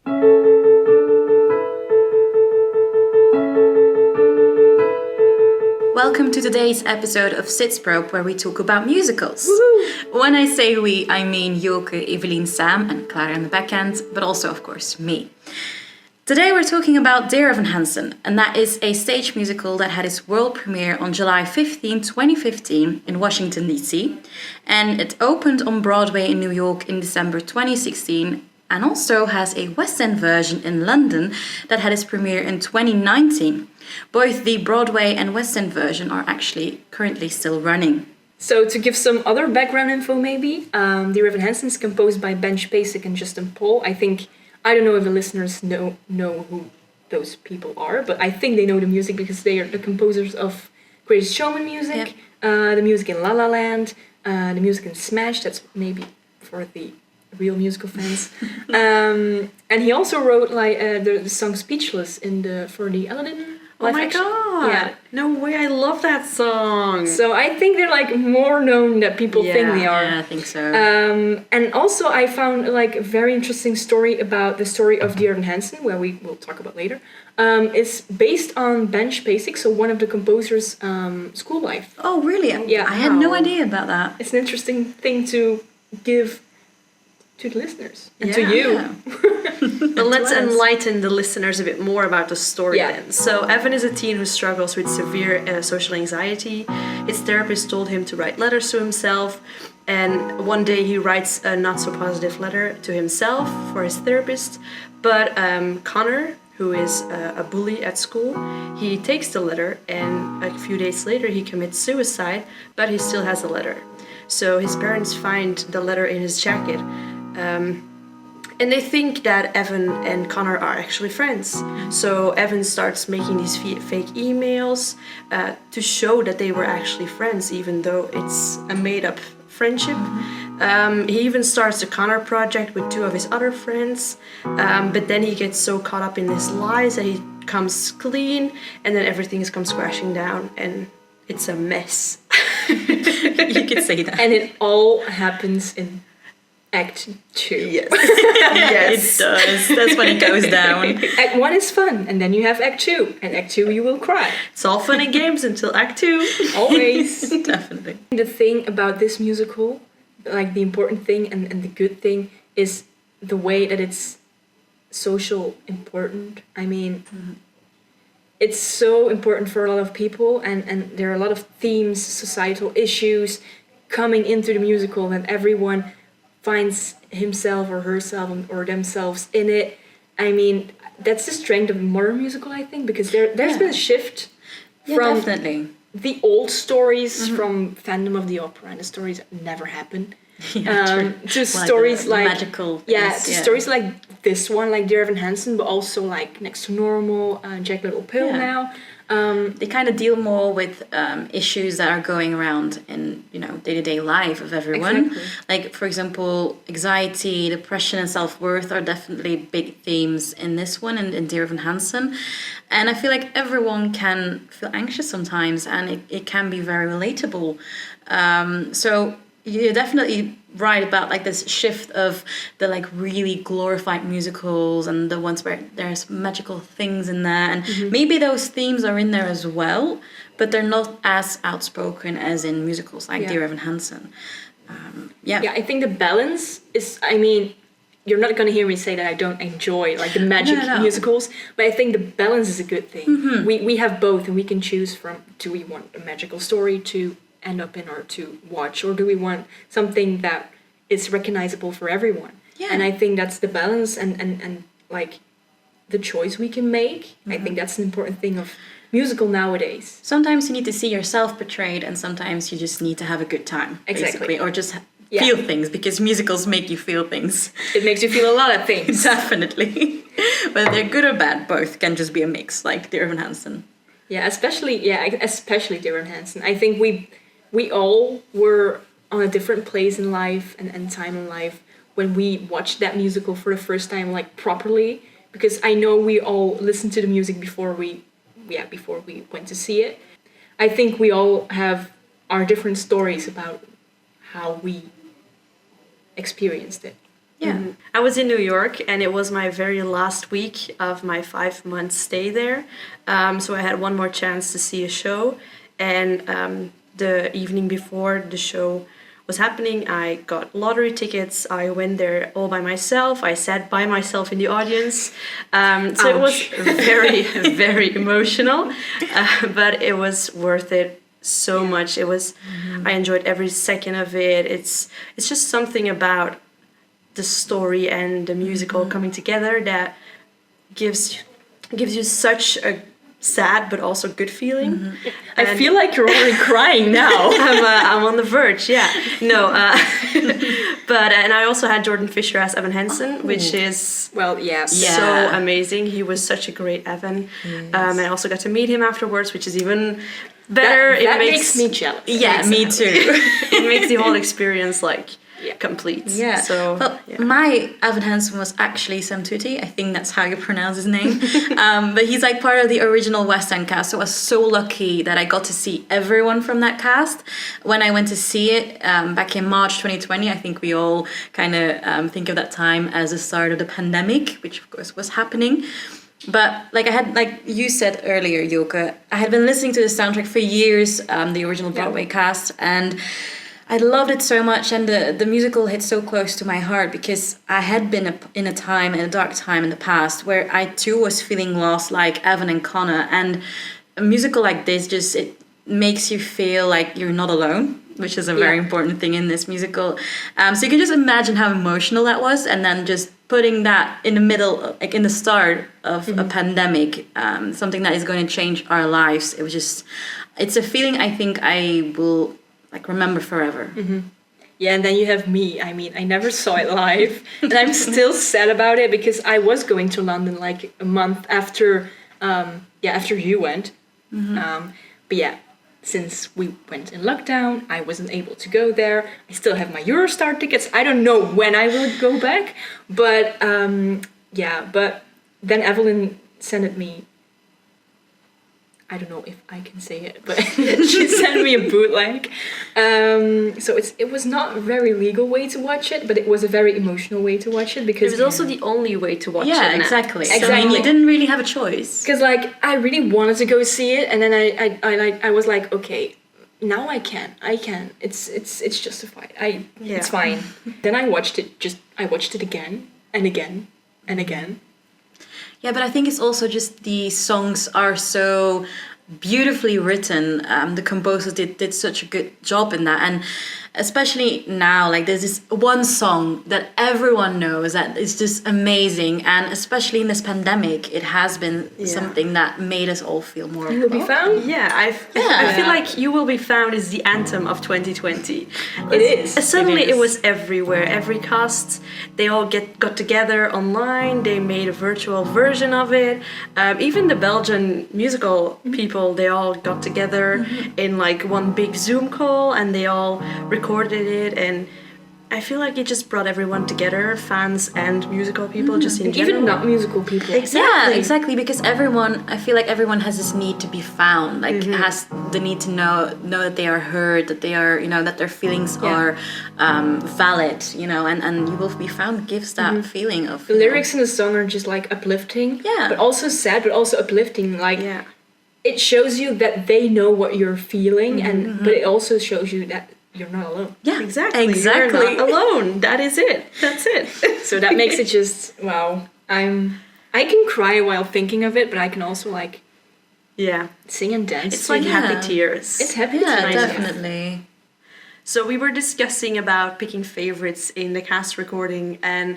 Welcome to today's episode of Sitzprobe, where we talk about musicals. Woo-hoo! When I say we, I mean Joke, Evelien, Sam, and Clara in the backhand, but also, of course, me. Today we're talking about Dear Evan Hansen, and that is a stage musical that had its world premiere on July 15, 2015 in Washington, D.C. And it opened on Broadway in New York in December 2016, and also has a West End version in London that had its premiere in 2019. Both the Broadway and West End version are actually currently still running. So to give some other background info maybe, Dear Evan Hansen is composed by Ben Spacek and Justin Paul. I don't know if the listeners know who those people are, but I think they know the music because they are the composers of Greatest Showman music, the music in La La Land, the music in Smash, that's maybe for the real musical fans. And he also wrote the song Speechless for the Aladdin. Oh my god! Yeah. No way, I love that song! So I think they're more known than people think they are. Yeah, I think so. And also I found a very interesting story about the story of Dear Evan Hansen, where we will talk about later. It's based on Ben Spacek, so one of the composers' school life. Oh really? Yeah. I had no idea about that. It's an interesting thing to give to the listeners and to you. Yeah. But let's enlighten the listeners a bit more about the story then. So Evan is a teen who struggles with severe social anxiety. His therapist told him to write letters to himself, and one day he writes a not so positive letter to himself for his therapist. But Connor, who is a bully at school, he takes the letter, and a few days later he commits suicide, but he still has the letter. So his parents find the letter in his jacket. And they think that Evan and Connor are actually friends. So Evan starts making these fake emails to show that they were actually friends, even though it's a made-up friendship. He even starts the Connor project with two of his other friends. But then he gets so caught up in his lies that he comes clean, and then everything comes crashing down, and it's a mess. You could say that. And it all happens in Act 2. Yes. Yes. It does. That's when it goes down. Act 1 is fun, and then you have Act 2. And Act 2 you will cry. It's all fun and games until Act 2. Always. Definitely. The thing about this musical, the important thing and the good thing, is the way that it's social important. I mean, it's so important for a lot of people, and there are a lot of themes, societal issues coming into the musical, and everyone finds himself or herself or themselves in it. I mean, that's the strength of modern musical, I think, because there's been a shift from definitely. The old stories from Phantom of the Opera and the stories that never happened. To stories magical stories like this one, like Dear Evan Hansen, but also Next to Normal, Jack Little Pill now. They kind of deal more with issues that are going around in day-to-day life of everyone. Exactly. For example, anxiety, depression, and self-worth are definitely big themes in this one and in Dear Evan Hansen. And I feel like everyone can feel anxious sometimes, and it can be very relatable. So you're definitely right about this shift of the really glorified musicals and the ones where there's magical things in there, and maybe those themes are in there as well, but they're not as outspoken as in musicals like Dear Evan Hansen. I think the balance is, you're not going to hear me say that I don't enjoy the magic musicals, but I think the balance is a good thing. We have both, and we can choose from, do we want a magical story to end up in or to watch, or do we want something that is recognizable for everyone? And I think that's the balance and the choice we can make. I think that's an important thing of musical nowadays. Sometimes you need to see yourself portrayed, and sometimes you just need to have a good time, exactly, or just feel things, because musicals make you feel things. It makes you feel a lot of things. Definitely. Whether they're good or bad, both can just be a mix, like Dear Evan Hansen. Especially Dear Evan Hansen. I think we all were on a different place in life and time in life when we watched that musical for the first time, properly. Because I know we all listened to the music before we went to see it. I think we all have our different stories about how we experienced it. Yeah. I was in New York, and it was my very last week of my 5-month stay there. So I had one more chance to see a show, and the evening before the show was happening, I got lottery tickets. I went there all by myself. I sat by myself in the audience. So it was very, very emotional, but it was worth it so much. It was, I enjoyed every second of it. It's just something about the story and the musical coming together that gives you such a sad but also good feeling. I feel like you're already crying now. I'm on the verge, yeah. No, but and I also had Jordan Fisher as Evan Hansen, which is so amazing. He was such a great Evan. And I also got to meet him afterwards, which is even better. That makes me jealous. Yeah, me too. It makes the whole experience complete. Yeah. So my Evan Hansen was actually Sam Tutti. I think that's how you pronounce his name. But he's like part of the original West End cast. So I was so lucky that I got to see everyone from that cast. When I went to see it back in March 2020, I think we all kind of think of that time as the start of the pandemic, which of course was happening. But like you said earlier, Joke, I had been listening to the soundtrack for years, the original Broadway cast, and I loved it so much, and the musical hit so close to my heart because I had been in a dark time in the past where I too was feeling lost like Evan and Connor, and a musical like this it makes you feel like you're not alone, which is a very important thing in this musical. So you can just imagine how emotional that was, and then just putting that in the middle, like in the start of a pandemic, something that is going to change our lives. It's a feeling I think I will remember forever. Yeah, and then you have me. I mean, I never saw it live, and I'm still sad about it because I was going to London like a month after, after you went. But yeah, since we went in lockdown, I wasn't able to go there. I still have my Eurostar tickets. I don't know when I will go back, but but then Evelyn sent me. I don't know if I can say it, but she sent me a bootleg. So it was not a very legal way to watch it, but it was a very emotional way to watch it because it was also the only way to watch it. Yeah, exactly. So, I mean, you didn't really have a choice. Because I really wanted to go see it, and then I was like, okay, now I can. It's justified. It's fine. Then I watched it again and again and again. Yeah, but I think it's also just the songs are so beautifully written. The composers did such a good job in that, and especially now, there's this one song that everyone knows that is just amazing, and especially in this pandemic, it has been something that made us all feel more. You Will Be Found? Yeah, I feel like You Will Be Found is the anthem of 2020. It is. Suddenly it was everywhere. Every cast, they all got together online. They made a virtual version of it. Even the Belgian musical people, they all got together in one big Zoom call, and they all recorded it, and I feel like it just brought everyone together, fans and musical people, just in general. Even not musical people. Exactly. Yeah, exactly, because I feel like everyone has this need to be found, has the need to know that they are heard, that they are, that their feelings are valid, and You Will Be Found gives that feeling of... The lyrics in the song are just uplifting, but also sad, but also uplifting, It shows you that they know what you're feeling, but it also shows you that you're not alone. Yeah, exactly. You're not alone. That is it. That's it. So that makes it just wow. I can cry while thinking of it, but I can also sing and dance. It's happy tears. It's happy tears. Yeah, definitely. So we were discussing about picking favorites in the cast recording, and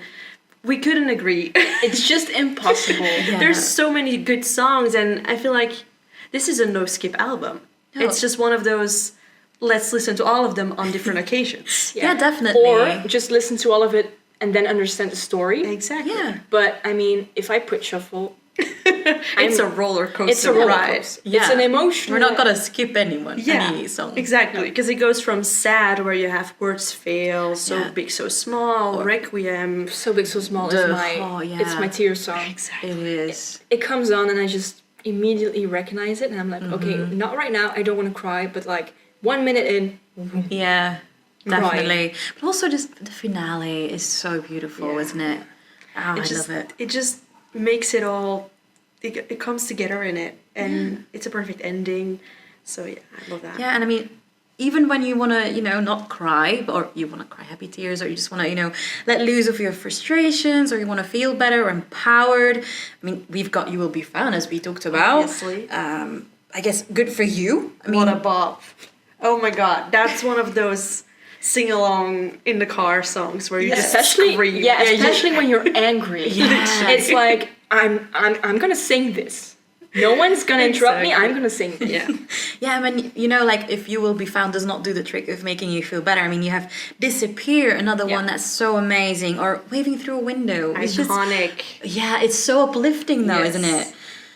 we couldn't agree. It's just impossible. There's so many good songs, and I feel like this is a no-skip album. No. It's just one of those, let's listen to all of them on different occasions. Yeah, definitely. Or just listen to all of it and then understand the story. Exactly. Yeah. But, I mean, if I put shuffle... it's a roller coaster. It's a roller coaster. Yeah. It's an emotional... We're not going to skip any song. Exactly. Because it goes from sad, where you have words fail, So Big, So Small, or Requiem. So Big, So Small it's my tear song. Exactly. It is. It comes on and I just... immediately recognize it, and I'm like, okay, not right now, I don't want to cry, but 1 minute in, definitely. But also just the finale is so beautiful, Yeah. isn't it? Oh, I just, love it. It just makes it all. It comes together in it, and it's a perfect ending. So yeah, I love that. Yeah, and I mean, even when you want to, not cry, or you want to cry happy tears, or you just want to, let loose of your frustrations, or you want to feel better or empowered. I mean, we've got You Will Be Found, as we talked about. Obviously. I guess good for you. I mean, What a bop! Oh my god, that's one of those sing along in the car songs where you just scream. Yeah, especially when you're angry. Yeah. It's like I'm gonna sing this. No one's gonna interrupt me. I'm gonna sing this. Yeah. Yeah, I mean, like if You Will Be Found does not do the trick of making you feel better. I mean, you have Disappear, another one that's so amazing, or Waving Through a Window. It's just, Iconic. yeah, it's so uplifting though, Yes. isn't it?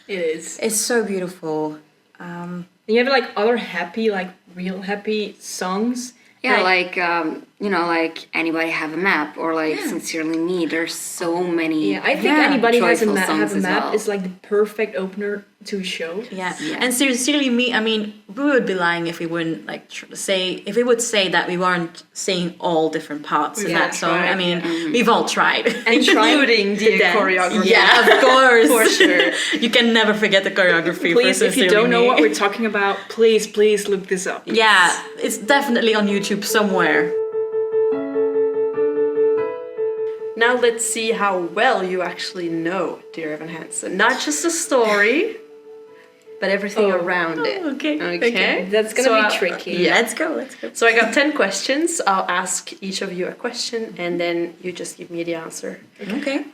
It is. It's so beautiful. And you have like other happy, like real happy songs. Yeah, like like Anybody Have a Map or like Sincerely Me. There's so many. Yeah, I think Anybody Has a joyful Map. songs Have a as Map well. is like the perfect opener to a show. Yeah. Yeah. And Sincerely Me, I mean, we would be lying if we wouldn't like if we would say that we weren't singing all different parts of We've that all song. tried, I mean, we've all tried. Including the dance. choreography. Yeah, of course. For sure. You can never forget the choreography. Please, for if you Sincerely don't know Me. what we're talking about, please look this up. Yeah, it's definitely on YouTube somewhere. Now let's see how well you actually know Dear Evan Hansen. Not just the story, but everything around it. Okay. Okay. That's gonna be tricky. Yeah. Let's go. So I got 10 questions. I'll ask each of you a question and then you just give me the answer. Okay.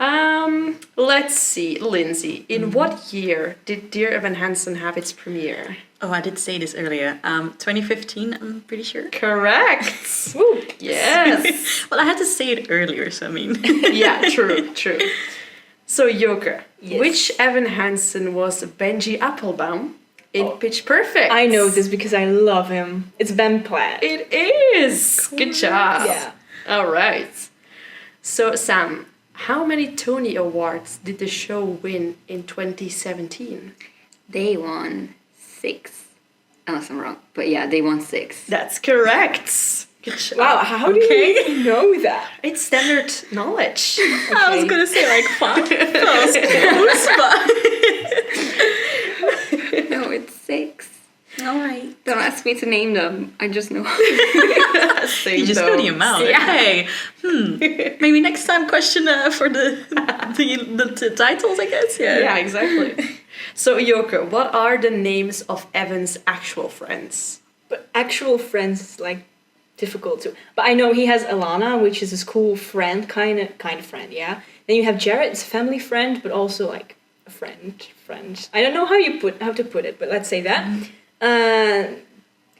Let's see, Lindsay. In what year did Dear Evan Hansen have its premiere? Oh, I did say this earlier. 2015, I'm pretty sure. Correct. Woo. Yes. Well, I had to say it earlier, so I mean. Yeah, true. So, Joke, Yes. which Evan Hansen was Benji Applebaum in Pitch Perfect? I know this because I love him. It's Ben Platt. It is. Good job. Yeah. All right. So, Sam, how many Tony Awards did the show win in 2017? They won 6. Unless I'm wrong. But yeah, they won 6. That's correct. Good job. Wow, how do you know that? It's standard knowledge. I was gonna say like 5. That was close, but. No, it's 6. Alright. Don't ask me to name them. I just know. You just know the amount. Yeah. Okay. Maybe next time question for the titles, I guess. Yeah. Yeah, exactly. So, Joke, what are the names of Evan's actual friends? But actual friends is like difficult to. But I know he has Alana, which is his cool friend, kind of friend, yeah. Then you have Jared, his family friend, but also like a friend. I don't know how to put it, but let's say that.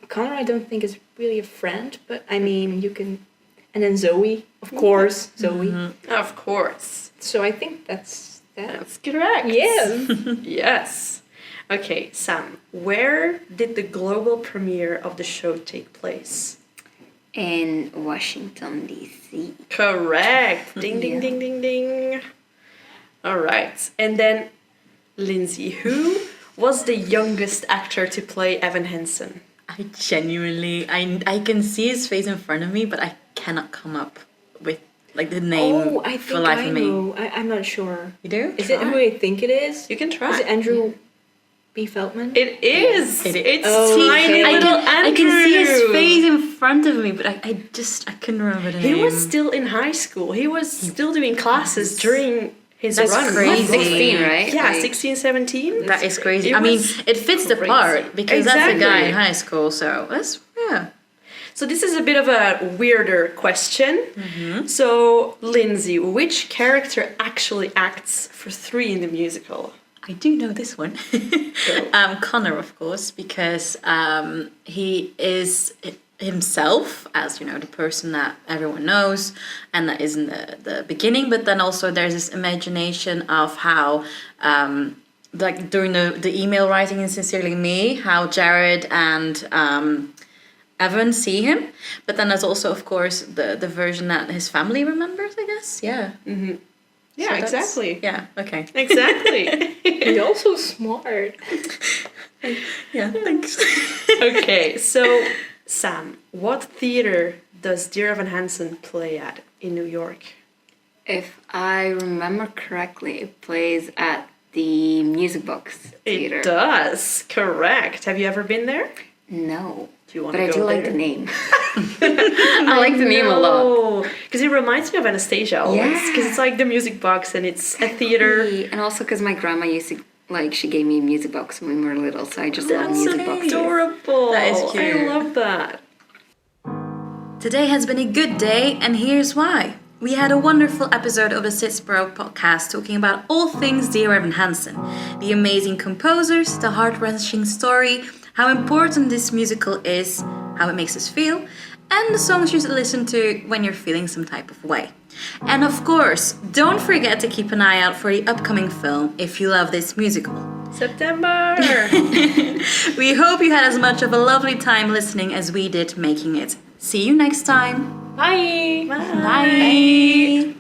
Connor, I don't think is really a friend, but I mean you can. And then Zoe, of course, Zoe. Of course. So I think that's that. That's correct. Yeah. Yes. Okay, Sam, where did the global premiere of the show take place? In Washington, D.C. Correct. Ding, ding, Yeah. ding, ding, ding. All right. And then, Lindsay, who was the youngest actor to play Evan Hansen? I genuinely, I can see his face in front of me, but I cannot come up with like the name Oh, I for think life I of me. know. I'm not sure. You do? Is it who I think it is? You can try. Is it Andrew B. Feldman? It is. It is. It's Oh, tiny okay. little I Andrew. can see his face in front of me, but I couldn't remember the He name. was still in high school. He was still doing classes during his That's run. crazy. 16, right? Yeah, Like, 16, 17. That is crazy. It I mean, was it fits the crazy. part because that's a guy Exactly. in high school, so that's yeah. So this is a bit of a weirder question. So, Lindsay, which character actually acts for 3 in the musical? I do know this one. Connor, of course, because he is himself as, the person that everyone knows and that is in the beginning. But then also there's this imagination of how, like during the email writing in Sincerely Me, how Jared and Evan see him. But then there's also, of course, the version that his family remembers, I guess. Yeah. Yeah, So that's- exactly. Yeah, okay. Exactly. He's also smart. Yeah, thanks. Okay, so Sam, what theater does Dear Evan Hansen play at in New York? If I remember correctly, it plays at the Music Box Theater. It does. Correct. Have you ever been there? No. Do you want But to I go do like there? the name. I like the name a lot. Because it reminds me of Anastasia. Yeah. Because it's like the Music Box and it's a theater. And also because my grandma used to, like, she gave me a music box when we were little, so I just love That's music boxes. adorable. That is cute. I love that. Today has been a good day, and here's why. We had a wonderful episode of the Sitzprobe podcast talking about all things Dear Evan Hansen, the amazing composers, the heart-wrenching story, how important this musical is, how it makes us feel, and the songs you should listen to when you're feeling some type of way. And of course, don't forget to keep an eye out for the upcoming film if you love this musical. September. We hope you had as much of a lovely time listening as we did making it. See you next time. Bye. Bye.